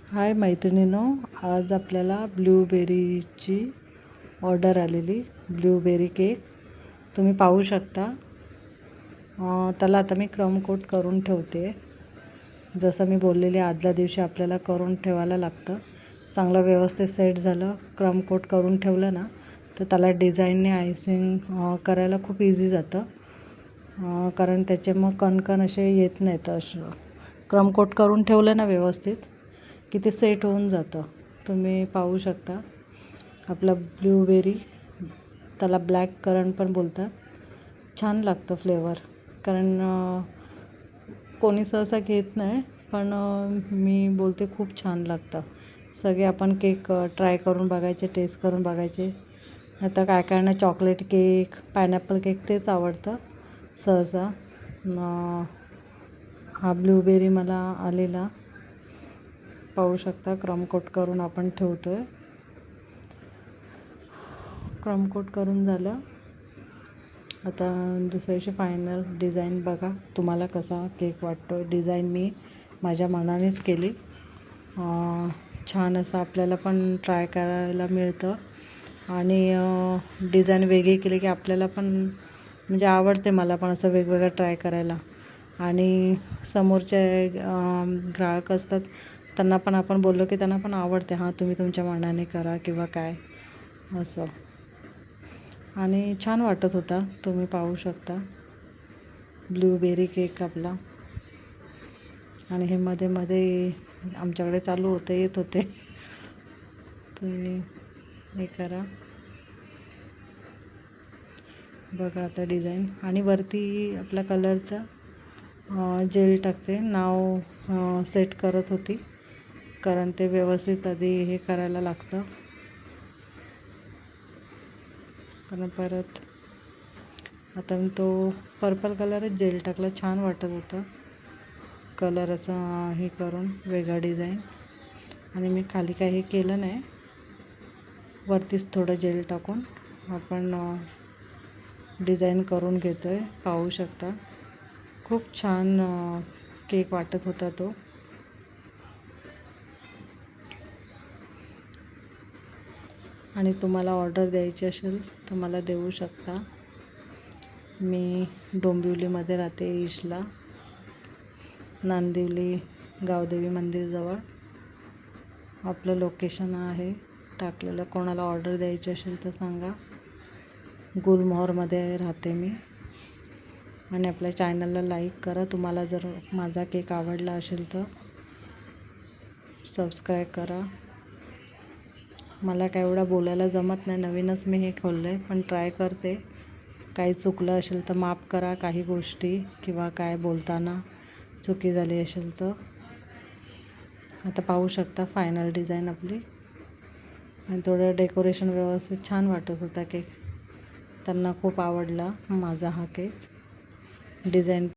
हाय मैत्रिणींनो, आज आपल्याला ब्लूबेरीची ऑर्डर आलेली. ब्लूबेरी केक तुम्ही पाहू शकता. त्याला आता मी क्रम कोट करून ठेवते. जसं मी बोललेले आदल्या दिवशी आपल्याला करून ठेवायला लागतं. चांगलं व्यवस्थित सेट झालं, क्रम कोट करून ठेवलं ना, तर त्याला डिझाईनने आयसिंग करायला खूप इझी जातं. कारण त्याचे मग कणकण असे येत नाहीत. असं क्रम कोट करून ठेवलं ना व्यवस्थित की ते सेट होऊन जातं. तुम्ही पाहू शकता आपला ब्लूबेरी, त्याला ब्लॅक करंट पण बोलतात. छान लागतं फ्लेवर. कारण कोणी सहसा घेत नाही, पण मी बोलते खूप छान लागतं. सगळे आपण केक ट्राय करून बघायचे, टेस्ट करून बघायचे. नाहीतर काय काय ना, चॉकलेट केक, पायनॅपल केक तेच आवडतं सहसा. हा ब्लूबेरी मला आलेला पाहू शकता. क्रम कोट करून आपण ठेवतो आहे. क्रम कोट करून झालं. आता दुसऱ्या दिवशी फायनल डिझाईन बघा तुम्हाला कसा केक वाटतो. डिझाईन मी माझ्या मनानेच केली. छान असं आपल्याला पण ट्राय करायला मिळतं. आणि डिझाईन वेगळी केली की आपल्याला पण म्हणजे आवडते. मला पण असं वेगवेगळं ट्राय करायला. आणि समोरचे ग्राहक असतात त्यांना पण आपण बोललो की त्यांना पण आवडते. हां, तुम्ही तुमच्या मनाने करा किंवा काय असं. आणि छान वाटत होता. तुम्ही पाहू शकता ब्लूबेरी केक आपला. आणि हे मध्ये मध्ये आमच्याकडे चालू होते, येत होते. तुम्ही हे करा बघा आता डिझाईन. आणि वरती आपल्या कलरचा जेल टाकते. नाव सेट करत होती, कारण ते व्यवस्थित आधी हे करायला लागतं. कारण परत आता मी तो पर्पल कलरच जेल टाकला. छान वाटत होतं कलर असं हे करून, वेगळा डिझाईन. आणि मी खाली काही हे केलं नाही, वरतीच थोडं जेल टाकून आपण डिझाईन करून घेतो आहे. पाहू शकता खूप छान केक वाटत होता तो. आणि तुम्हाला ऑर्डर द्यायची असेल तर मला देऊ शकता. मी डोंबिवलीमध्ये राहते, ईशला, नांदिवली गावदेवी मंदिरजवळ आपलं लोकेशन आहे टाकलेलं. कोणाला ऑर्डर द्यायची असेल तर सांगा. गुलमोहरमध्ये राहते मी. आणि आपल्या चॅनलला लाईक करा. तुम्हाला जर माझा केक आवडला असेल तर सबस्क्राईब करा. मला काय एवढा बोलायला जमत नाही, नवीनच मी हे खोललं आहे, पण ट्राय करते. काही चुकलं असेल तर माफ करा. काही गोष्टी किंवा काय बोलताना चुकी झाली असेल तर. आता पाहू शकता फायनल डिझाईन आपली. आणि थोडं डेकोरेशन व्यवस्थित छान वाटत होता केक. त्यांना खूप आवडला माझा हा केक. डिझाईन